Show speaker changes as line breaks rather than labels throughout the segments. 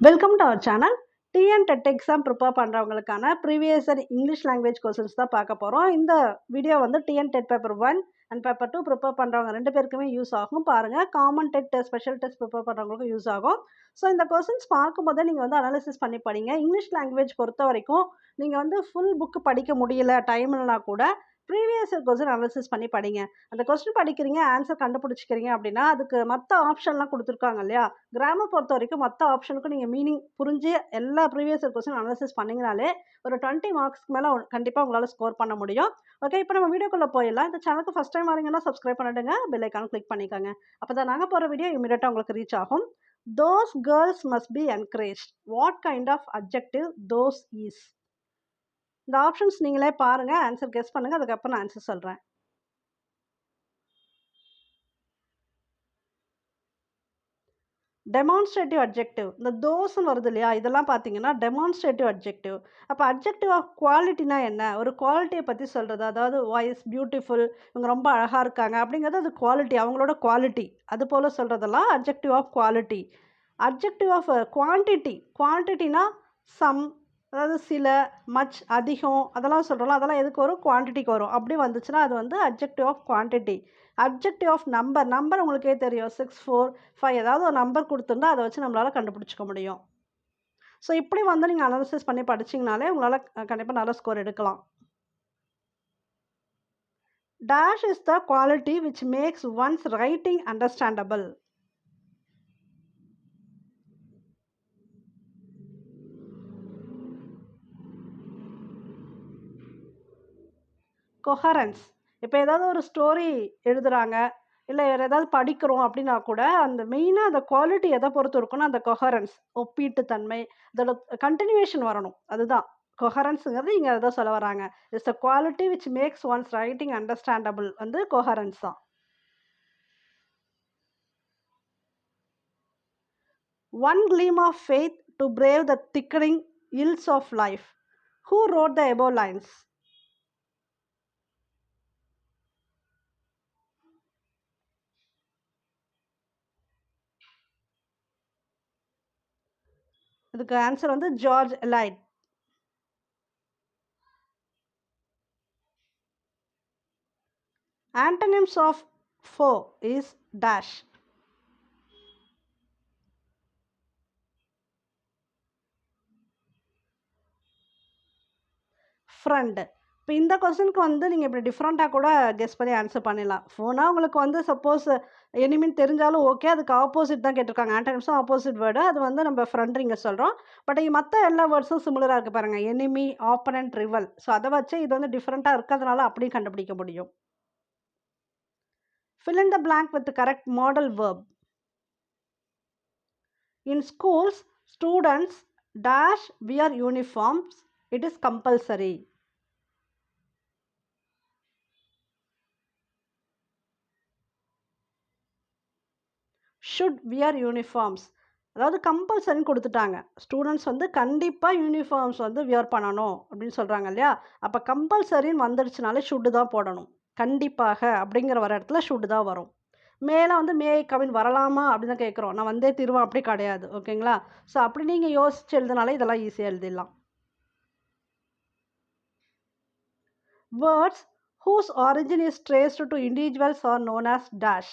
Welcome to our channel. TN TET exam prepare பண்ணுறவங்களுக்கான previous year English language questions தான் பார்க்க போகிறோம். இந்த வீடியோ வந்து TN TET paper 1 and paper 2 prepare பண்ணுறவங்க 2 பேருக்குமே யூஸ் ஆகும். பாருங்கள், common TET special test prepare பண்ணுறவங்களுக்கும் யூஸ் ஆகும். ஸோ இந்த கொஸ்டின்ஸ் பார்க்கும்போதே நீங்கள் வந்து அனாலிசிஸ் பண்ணி படிங்க. இங்கிலீஷ் லாங்குவேஜ் பொறுத்த வரைக்கும் நீங்கள் வந்து ஃபுல் புக்கு படிக்க முடியல டைம் இல்லைனா கூட ப்ரீவியஸ் இயர் கொஸ்டின் அனாலிசிஸ் பண்ணி படிங்க. அந்த கொஸ்டின் படிக்கிறீங்க, ஆன்சர் கண்டுபிடிச்சிக்கிறீங்க அப்படின்னா அதுக்கு மற்ற ஆப்ஷன்லாம் கொடுத்துருக்காங்க இல்லையா? கிராமர் பொறுத்த வரைக்கும் மற்ற ஆப்ஷனுக்கும் நீங்கள் மீனிங் புரிஞ்சு எல்லா ப்ரீவியஸ் இயர் கொஸ்டின் அனாலிசிஸ் பண்ணிங்கனாலே ஒரு 20 மார்க்ஸ்க்கு மேலே கண்டிப்பாக உங்களால் ஸ்கோர் பண்ண முடியும். ஓகே, இப்போ நம்ம வீடியோக்குள்ளே போயிடலாம். இந்த சேனலுக்கு ஃபஸ்ட் டைம் வரீங்கன்னா சப்ஸ்கிரைப் பண்ணிடுங்க, பெல் ஐக்கான் கிளிக் பண்ணிக்கோங்க. அப்போ தான் நாங்கள் போகிற வீடியோ இமீடியட்டாக உங்களுக்கு ரீச் ஆகும். Those girls must be encouraged. What kind of adjective those is? இந்த ஆப்ஷன்ஸ் நீங்களே பாருங்க, ஆன்சர் கெஸ் பண்ணுங்க, அதுக்கப்புறம் நான் ஆன்சர் சொல்றேன். டெமான்ஸ்ட்ரேட்டிவ் அட்ஜெக்டிவ், இந்த தோஸ்ன்னு வருது இல்லையா, இதெல்லாம் பார்த்தீங்கன்னா டெமான்ஸ்ட்ரேட்டிவ் அட்ஜெக்டிவ். அப்போ அட்ஜெக்டிவ் ஆஃப் குவாலிட்டினா என்ன? ஒரு குவாலிட்டியை பற்றி சொல்கிறது. அதாவது வாய்ஸ் பியூட்டிஃபுல், இவங்க ரொம்ப அழகாக இருக்காங்க அப்படிங்கிறது அது குவாலிட்டி, அவங்களோட குவாலிட்டி. அது போல் சொல்கிறதெல்லாம் adjective of quality. Adjective of quantity, குவான்டிட்டினா சம், அதாவது சில, மச், அதிகம், அதெல்லாம் சொல்கிறோம்ல, அதெல்லாம் எதுக்கு வரும்? குவான்டிட்டிக்கு வரும். அப்படி வந்துச்சுன்னா அது வந்து adjective of quantity. Adjective of number, number உங்களுக்கே தெரியும், 6, 4, 5 ஏதாவது ஒரு நம்பர் கொடுத்துருந்தா அதை வச்சு நம்மளால் கண்டுபிடிச்சிக்க முடியும். ஸோ இப்படி வந்து நீங்கள் அனாலிசிஸ் பண்ணி படிச்சிங்கனாலே உங்களால் கண்டிப்பாக நல்ல ஸ்கோர் எடுக்கலாம். Dash is the quality which makes one's writing understandable. Coherence. இப்போ ஏதாவது ஒரு ஸ்டோரி எழுதுகிறாங்க, இல்லை வேறு ஏதாவது படிக்கிறோம் அப்படின்னா கூட அந்த மெயினாக அந்த குவாலிட்டி எதை பொறுத்து இருக்குன்னா அந்த கொஹரன்ஸ், ஒப்பீட்டுத்தன்மை, அதோட கண்டினியூவேஷன் வரணும். அதுதான் கொஹரன்ஸுங்கிறது இங்கே எதை சொல்ல வராங்க. It's the quality which makes one's writing understandable வந்து கொஹரன்ஸ் தான். One gleam of faith to brave the thickening ills of life. Who wrote the above lines? இதுக்கு ஆன்சர் வந்து George elite. Antonyms of foe is dash. Friend. இப்போ இந்த கொஸ்டினுக்கு வந்து நீங்கள் இப்படி டிஃப்ரெண்ட்டாக கூட கெஸ் பண்ணி ஆன்சர் பண்ணிடலாம். ஃபோனா உங்களுக்கு வந்து சப்போஸ் எனிமின்னு தெரிஞ்சாலும் ஓகே, அதுக்கு ஆப்போசிட் தான் கேட்டிருக்காங்க. ஆன்டனிம்ஸும் ஆப்போசிட் வேர்டு, அது வந்து நம்ம ஃப்ரெண்ட் இங்கே சொல்கிறோம். பட் மற்ற எல்லா வேர்ட்ஸும் சிமிலராக இருக்குது பாருங்கள். Enemy, opponent, rival. ஸோ அதை வச்சு இது வந்து டிஃப்ரெண்ட்டாக இருக்கிறதுனால அப்படியும் கண்டுபிடிக்க முடியும். Fill in the blank with the correct modal verb. In schools, students dash wear uniforms. It is compulsory. Should wear uniforms. அதாவது கம்பல்சரின்னு கொடுத்துட்டாங்க. ஸ்டூடெண்ட்ஸ் வந்து கண்டிப்பாக யூனிஃபார்ம்ஸ் வந்து வியர் பண்ணணும் அப்படின்னு சொல்கிறாங்க இல்லையா? அப்போ கம்பல்சரின்னு வந்துடுச்சுனாலே ஷுட்டு தான் போடணும். கண்டிப்பாக அப்படிங்கிற வர இடத்துல ஷுட்டு தான் வரும். மேலே வந்து மே கவின் வரலாமா அப்படின்னு தான் கேட்குறோம். நான் வந்தே தீருவேன் அப்படி கிடையாது. ஓகேங்களா? ஸோ அப்படி நீங்கள் யோசிச்சு எழுதினாலே இதெல்லாம் ஈஸியாக எழுதிடலாம். Words whose origin is traced to individuals are known as dash.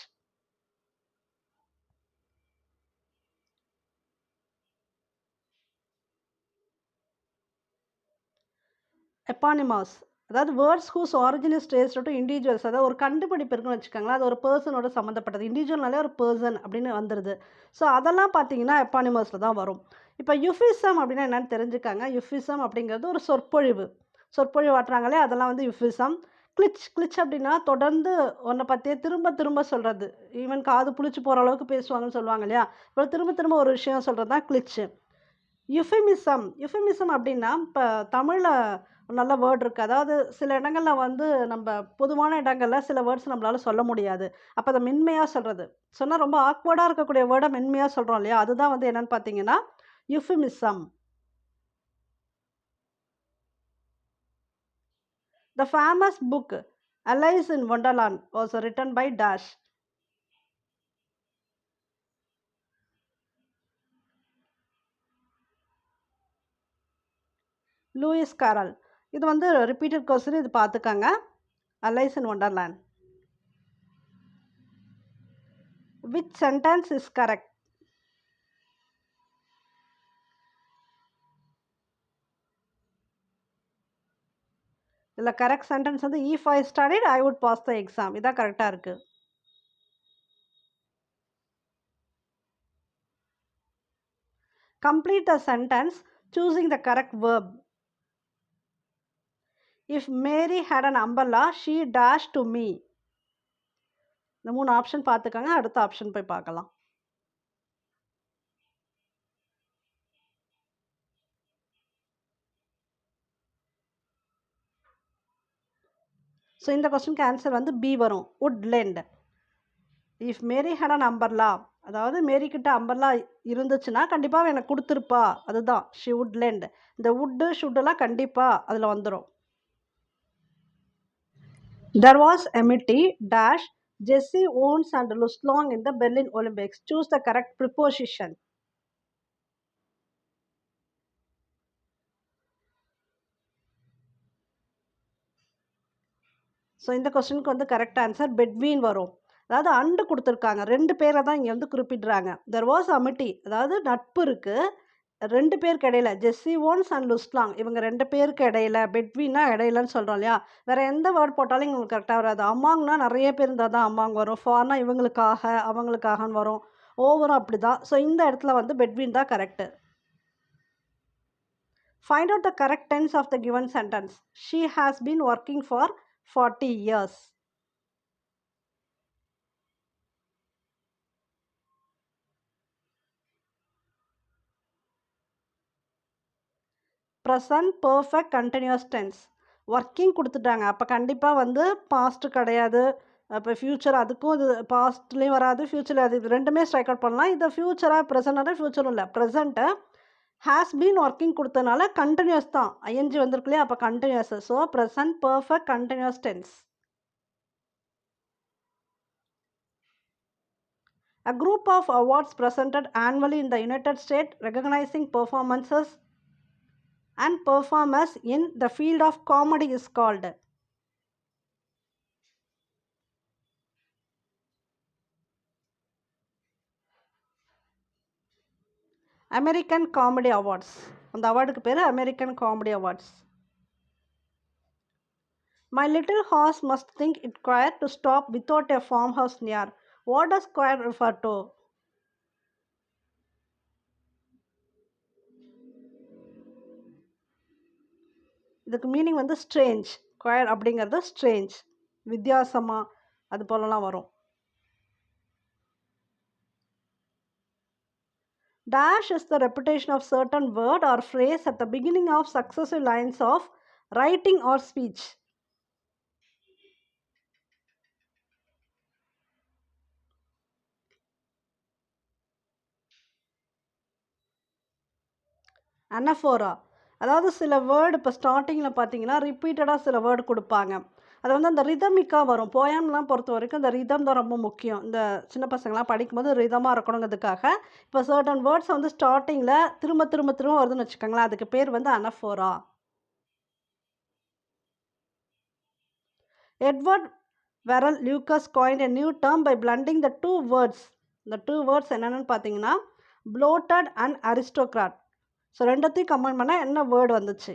Eponymous. அதாவது words whose origin is traced to individuals, அதாவது ஒரு கண்டுபிடிப்பு இருக்குன்னு வச்சுக்கோங்களேன், அது ஒரு பர்சனோட சம்மந்தப்பட்டது. இண்டிவிஜுவல்னாலே ஒரு பர்சன் அப்படின்னு வந்துடுது. ஸோ அதெல்லாம் பார்த்தீங்கன்னா எப்பானிமஸில் தான் வரும். இப்போ யுஃபிசம் அப்படின்னா என்னென்னு தெரிஞ்சுக்காங்க. யுஃபிசம் அப்படிங்கிறது ஒரு சொற்பொழிவு, சொற்பொழிவு ஆட்டுறாங்களே, அதெல்லாம் வந்து யுஃபிசம். கிளிச், கிளிச் அப்படின்னா தொடர்ந்து ஒன்றை பற்றியே திரும்ப திரும்ப சொல்கிறது. ஈவன் காது புளிச்சு போகிற அளவுக்கு பேசுவாங்கன்னு சொல்லுவாங்க இல்லையா? இப்போ திரும்ப திரும்ப ஒரு விஷயம் சொல்கிறது தான் கிளிச்சு. யுஃபிமிசம், யுஃபிமிசம் அப்படின்னா இப்போ தமிழில் நல்ல வேர்ட் இருக்குது. அதாவது சில இடங்களில் வந்து நம்ம பொதுவான இடங்களில் சில வேர்ட்ஸ் நம்மளால் சொல்ல முடியாது. அப்போ அதை மென்மையாக சொல்கிறது, சொன்னால் ரொம்ப ஆக்வர்டாக இருக்கக்கூடிய வேர்டை மென்மையாக சொல்கிறோம் இல்லையா? அதுதான் வந்து என்னென்னு பார்த்தீங்கன்னா euphemism. The famous book Alice in Wonderland was written by dash. Lewis Carroll. இது வந்து ரிப்பீட்டட் கொஸ்டின், இது பார்த்துக்கங்க. Alice in Wonderland. Which sentence is correct? இதில் கரெக்ட் சென்டென்ஸ் வந்து if I studied I would pass the exam. இதான் கரெக்டாக இருக்குது. Complete the sentence choosing the correct verb. If Mary had an umbrella, she dashed to me. இந்த 3 option பார்த்துக்கங்க. அடுத்த option போய் பார்க்கலாம். ஸோ இந்த கொஸ்டினுக்கு ஆன்சர் வந்து பி வரும். would lend. If Mary had an umbrella, அதாவது மேரி கிட்ட அம்பர்லா இருந்துச்சுன்னா கண்டிப்பாக எனக்கு கொடுத்துருப்பா, அதுதான் she would lend. இந்த would ஷுட்டெல்லாம் கண்டிப்பாக அதில் வந்துடும். There was amity dash Jesse Owens and Lustlong in the Berlin Olympics. Choose the correct preposition. So இந்த கொஸ்டினுக்கு வந்து கரெக்ட் ஆன்சர் பெட்வீன் வரும். அதாவது அண்டு கொடுத்துருக்காங்க, 2 பேரை தான் இங்கே வந்து குறிப்பிடுறாங்க. தெர் வாஸ் அமிட்டி, அதாவது நட்பு இருக்குது 2 பேருக்கு இடையில. ஜெஸ்ஸி ஓன்ஸ் அண்ட் லுஸ்லாங், இவங்க 2 பேருக்கு இடையில. பெட்வீனா இடையிலன்னு சொல்கிறோம் இல்லையா. வேறு எந்த வேர்ட் போட்டாலும் உங்களுக்கு கரெக்டாக வராது. அமாங்னா நிறைய பேர் இருந்தால் தான் அமாங் வரும். ஃபார்னா இவங்களுக்காக அவங்களுக்காகன்னு வரும். ஓவரும் அப்படி தான். ஸோ இந்த இடத்துல வந்து பெட்வீன் தான் correct. Find out the correct tense of the given sentence. She has been working for 40 years. Present perfect continuous tense. Working கொடுத்துட்டாங்க, அப்போ கண்டிப்பாக வந்து பாஸ்ட்டு கிடையாது. இப்போ ஃப்யூச்சர், அதுக்கும் இது பாஸ்ட்லேயும் வராது ஃப்யூச்சரில் அது, இது ரெண்டுமே ஸ்ட்ரைக் அவுட் பண்ணலாம். இது ஃப்யூச்சராக ப்ரெசென்ட்டாக ஃப்யூச்சரும் இல்லை. ப்ரெசண்ட்டு ஹேஸ் பீன் ஒர்க்கிங் கொடுத்தனால கண்டினியூஸ் தான், ஐஎன்ஜி வந்திருக்கு இல்லையா, அப்போ continuous. So present perfect continuous tense. A group of awards presented annually in the United States recognizing performances and performers in the field of comedy is called. American Comedy Awards. அந்த அவார்டுக்கு பேர் American Comedy Awards. My little horse must think it queer to stop without a farmhouse near. What does queer refer to? இதுக்கு meaning வந்து strange. Queer அப்படிங்கிறது strange, வித்தியாசமாக, அது போலலாம் வரும். Dash is the repetition of certain word or phrase at the beginning of successive lines of writing or speech. Anaphora, அதாவது சில word இப்போ ஸ்டார்டிங்கில் பார்த்தீங்கன்னா ரிப்பீட்டடாக சில வேர்டு கொடுப்பாங்க. அது வந்து அந்த ரிதமிக்காக வரும். போயம்லாம் பொறுத்த வரைக்கும் இந்த ரிதம் தான் ரொம்ப முக்கியம். இந்த சின்ன பசங்களாம் படிக்கும்போது ரிதமாக இருக்கணுங்கிறதுக்காக இப்போ சர்டன் வேர்ட்ஸ் வந்து ஸ்டார்டிங்கில் திரும்ப திரும்ப திரும்ப வருதுன்னு வச்சுக்கோங்களேன், அதுக்கு பேர் வந்து anaphora. Edward Verrall Lucas coined a new term by blending the two words. இந்த 2 வேர்ட்ஸ் என்னென்னு பார்த்தீங்கன்னா bloated and aristocrat. ஸோ ரெண்டத்தையும் கம்பைன் பண்ணால் என்ன வேர்டு வந்துச்சு?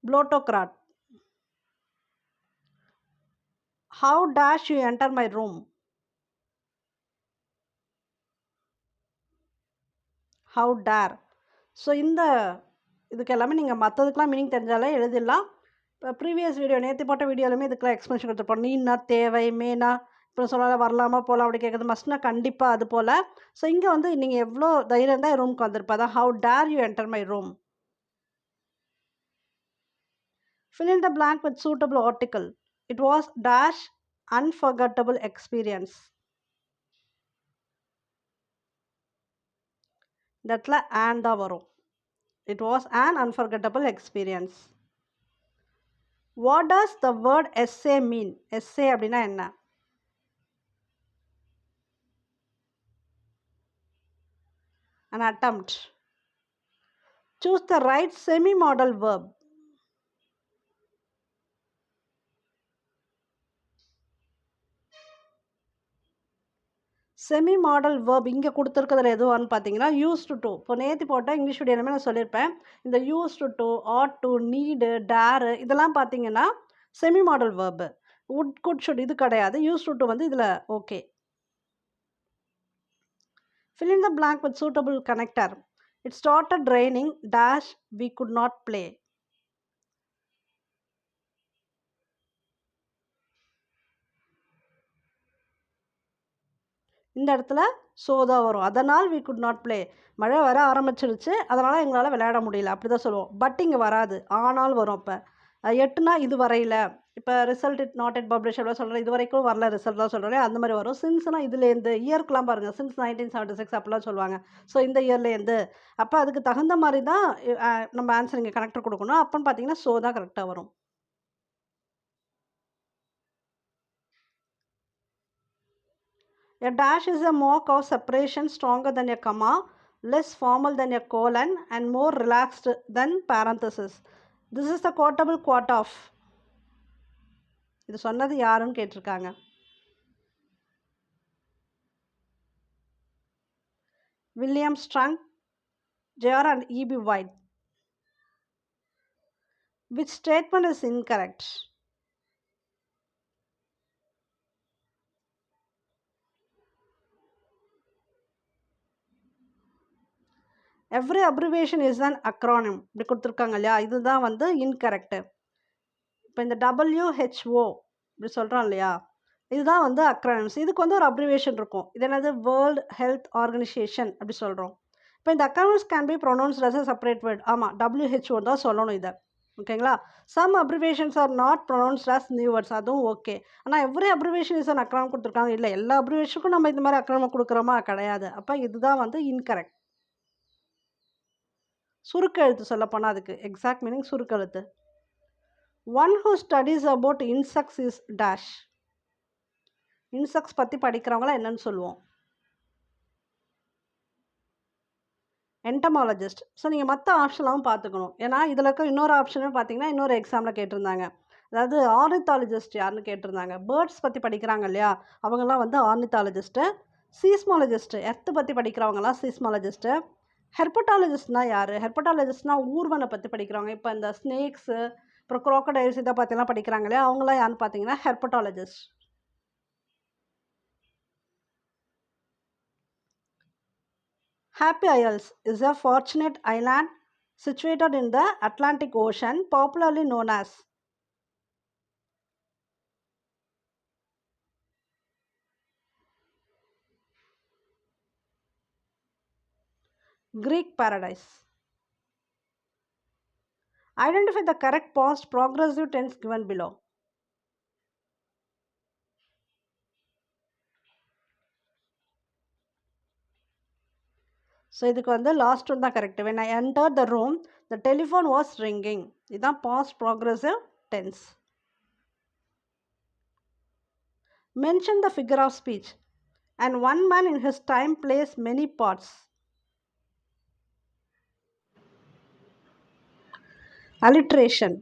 Bloatocrat. How dash you enter my room? How dare. So இந்த இதுக்கு எல்லாமே நீங்கள் மற்றதுக்கெலாம் மீனிங் தெரிஞ்சாலே எழுதிடலாம். இப்போ ப்ரீவியஸ் வீடியோ, நேற்று போட்ட வீடியோலுமே இதுக்கெலாம் எக்ஸ்ப்ளனேஷன் கொடுத்துருப்போம். நீனா, தேவை, மேனா, இப்போ சொன்னால வரலாமா போகலாம் அப்படி கேட்குறது மஸ்ட்னா கண்டிப்பாக அது போல். ஸோ இங்கே வந்து நீங்கள் எவ்வளோ தைரியம் தான் ரூமுக்கு வந்திருப்பா, அதான் how dare you enter my room. Fill in the blank with suitable article. It was dash unforgettable experience. இந்த இடத்துல and தான் வரும். It was an unforgettable experience. What does the word essay mean? Essay அப்படின்னா என்ன? An attempt. Choose the right semi-modal verb. Semi model verb இங்கே கொடுத்துருக்கிறதுல எதுவான்னு பார்த்தீங்கன்னா used to. இப்போ நேற்று போட்டால் இங்கிலீஷ் மீடியமே நான் சொல்லியிருப்பேன். இந்த used to, ought to, need, dare இதெல்லாம் பார்த்தீங்கன்னா semi modal verb. Would, could, should இது கிடையாது. யூஸ்டு டு வந்து இதில் okay. Fill in the blank with suitable connector. It started raining, dash, we could not play. இந்த இடத்துல ஸோ தான் வரும். அதனால் we could not play. மழை வர ஆரம்பிச்சிருச்சு, அதனால் எங்களால் விளையாட முடியல அப்படி தான் சொல்லுவோம். பட் இங்கே வராது, ஆனால் வரும். இப்போ எட்டுனா இது வரையில். இப்போ result it not yet publish எவ்வளோ சொல்கிறேன், இது வரைக்கும் வரல ரிசல்ட் தான் சொல்கிறேன், அந்த மாதிரி வரும். சின்ஸ்னால் இதுலேருந்து இயர்க்கெலாம் பாருங்கள், சின்ஸ் 1976 அப்படிலாம் சொல்லுவாங்க. ஸோ இந்த இயர்லேருந்து. அப்போ அதுக்கு தகுந்த மாதிரி தான் நம்ம ஆன்சர் இங்கே கனெக்டர் கொடுக்கணும். அப்போன்னு பார்த்தீங்கன்னா ஸோ தான் கரெக்டாக வரும். A dash is a mark of separation stronger than a comma, less formal than a colon, and more relaxed than parenthesis. This is the quotable quote of. இது சொன்னது யாருன்னு கேட்டிருக்காங்க. William Strunk, J.R. and E.B. White. Which statement is incorrect? Every abbreviation is an acronym இப்படி கொடுத்துருக்காங்க இல்லையா, இதுதான் வந்து incorrect. இப்போ இந்த WHO இப்படி சொல்கிறோம் இல்லையா, இதுதான் வந்து அக்ரானிம்ஸ். இதுக்கு வந்து ஒரு அப்ரிவேஷன் இருக்கும். இது என்னது? வேர்ல்டு ஹெல்த் ஆர்கனைசேஷன் அப்படி சொல்கிறோம். இப்போ இந்த acronyms can be pronounced as a separate word. ஆமாம், WHO தான் சொல்லணும் இதை. ஓகேங்களா? Some abbreviations are not pronounced as new words, அதுவும் ஓகே. ஆனால் every abbreviation is an acronym கொடுத்துருக்காங்க. இல்லை, எல்லா அப்ரிவேஷனுக்கும் நம்ம இந்த மாதிரி அக்ரானம் கொடுக்குறோமா? கிடையாது. அப்போ இதுதான் வந்து இன்கரெக்ட். சுருக்க எழுத்து சொல்லப்போனால் அதுக்கு எக்ஸாக்ட் மீனிங் சுருக்க எழுத்து. One who studies about insects is dash. Insects பற்றி படிக்கிறவங்கள என்னன்னு சொல்லுவோம்? என்டமாலஜிஸ்ட். ஸோ நீங்கள் மற்ற ஆப்ஷன்லாம் பார்த்துக்கணும். ஏன்னா இதில் இருக்க இன்னொரு ஆப்ஷனும் பார்த்தீங்கன்னா இன்னொரு எக்ஸாமில் கேட்டிருந்தாங்க. அதாவது ஆர்னித்தாலஜிஸ்ட் யாருன்னு கேட்டிருந்தாங்க. பேர்ட்ஸ் பற்றி படிக்கிறாங்க இல்லையா, அவங்கெல்லாம் வந்து ஆர்னித்தாலஜிஸ்ட்டு. சீஸ்மாலஜிஸ்ட்டு, எர்த்து பற்றி படிக்கிறவங்களாம் சீஸ்மாலஜிஸ்ட்டு. ஹெர்பட்டாலஜிஸ்ட்னா யார்? ஹெர்பட்டாலஜிஸ்ட்னா ஊர்வனை பற்றி படிக்கிறவங்க. இப்போ இந்த ஸ்னேக்ஸு, அப்புறம் குரோக்கடைல்ஸ் இதை பற்றிலாம் படிக்கிறாங்க இல்லையா, அவங்களாம் யாருன்னு பார்த்தீங்கன்னா ஹெர்பட்டாலஜிஸ்ட். Happy Isles is a fortunate island situated in the Atlantic Ocean, popularly known as. Greek paradise. Identify the correct past progressive tense given below. So இதுக்கு வந்து லாஸ்ட் ஒன் தான் correct. when I entered the room the telephone was ringing. இதுதான் past progressive tense. Mention the figure of speech. And one man in his time plays many parts. Alliteration.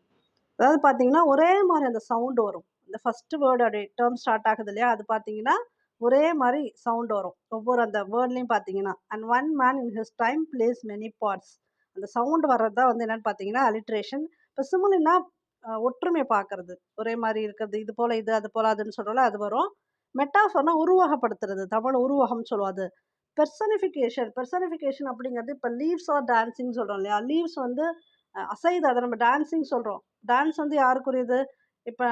அதாவது பார்த்தீங்கன்னா ஒரே மாதிரி அந்த sound வரும். இந்த first word அப்படி term start ஆகுது இல்லையா, அது பார்த்தீங்கன்னா ஒரே மாதிரி சவுண்டு வரும் ஒவ்வொரு அந்த வேர்ட்லேயும் பார்த்தீங்கன்னா. And one man in his time place many parts. அந்த சவுண்டு வர்றது தான் வந்து என்னென்னு பார்த்தீங்கன்னா அலிட்ரேஷன். இப்போ சிமிலினா ஒற்றுமையை பார்க்கறது, ஒரே மாதிரி இருக்கிறது, இது போல் இது அது போல் அதுன்னு சொல்கிறோம்ல, அது வரும். மெட்டாஃபர்னா உருவகப்படுத்துறது, தமிழ் உருவகம் சொல்லுவோம். அது பெர்சனிஃபிகேஷன். பெர்சனிஃபிகேஷன் அப்படிங்கிறது இப்போ லீவ்ஸ் ஆர் டான்ஸிங் சொல்கிறோம் இல்லையா, லீவ்ஸ் வந்து அசைது, அதை நம்ம டான்ஸிங் சொல்கிறோம். டான்ஸ் வந்து யாருக்குரியது? இப்போ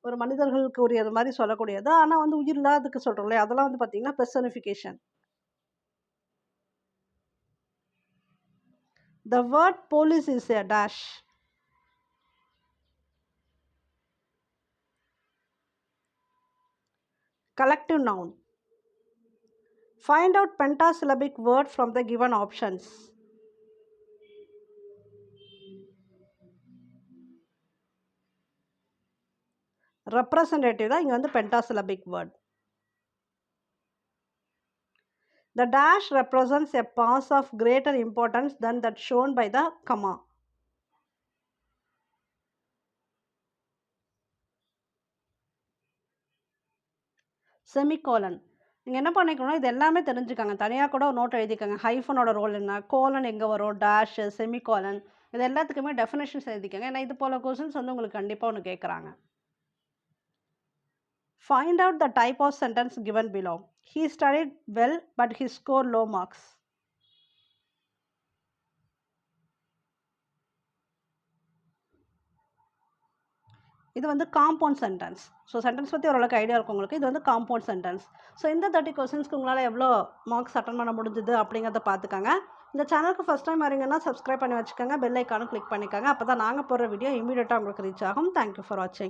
ஒரு மனிதர்களுக்கு உரியது மாதிரி சொல்லக்கூடியது. ஆனால் வந்து உயிர் இல்லாததுக்கு சொல்கிறோம் இல்லையா, அதெல்லாம் வந்து பார்த்தீங்கன்னா பெர்சனிஃபிகேஷன். The word police is a dash. Collective noun. Find out pentasyllabic word from the given options. Representative தான் இங்கே வந்து பென்டாசிலபிக் word. The dash represents a pause of greater importance than that shown by the comma. Semicolon நீங்கள் என்ன பண்ணிக்கணும், இது எல்லாமே தெரிஞ்சுக்கோங்க. தனியாக கூட ஒரு நோட் எழுதிக்கோங்க. ஹைஃபனோட ரோல் என்ன, கோலன் எங்கே வரும், டேஷ், செமிகோலன், இது எல்லாத்துக்குமே டெஃபினேஷன்ஸ் எழுதிக்கோங்க. ஏன்னா இது போல் கொஸ்டின்ஸ் வந்து உங்களுக்கு கண்டிப்பாக ஒன்று கேட்குறாங்க. Find out the type of sentence given below. He studied well but he scored low marks. இது வந்து காம்பவுண்ட் சென்டென்ஸ். ஸோ சென்டென்ஸ் பற்றி ஓரளவுக்கு ஐடியா இருக்கும் உங்களுக்கு. இது வந்து காம்பவுண்ட் சென்டென்ஸ். ஸோ இந்த 30 கொஸ்டின்ஸ்க்கு உங்களால் எவ்வளோ மார்க்ஸ் அட்டன் பண்ண முடிஞ்சுது அப்படிங்கிறத பார்த்துக்கோங்க. இந்த சேனலுக்கு ஃபஸ்ட் டைம் வரீங்கன்னா சப்ஸ்கிரைப் பண்ணி வச்சுக்கோங்க. பெல் ஐக்கானும் கிளிக் பண்ணிக்கோங்க. அப்போ தான் நாங்கள் போடுற வீடியோ இமீடியட்டாக உங்களுக்கு ரீச் ஆகும். தேங்க்யூ ஃபார் வாட்சிங்.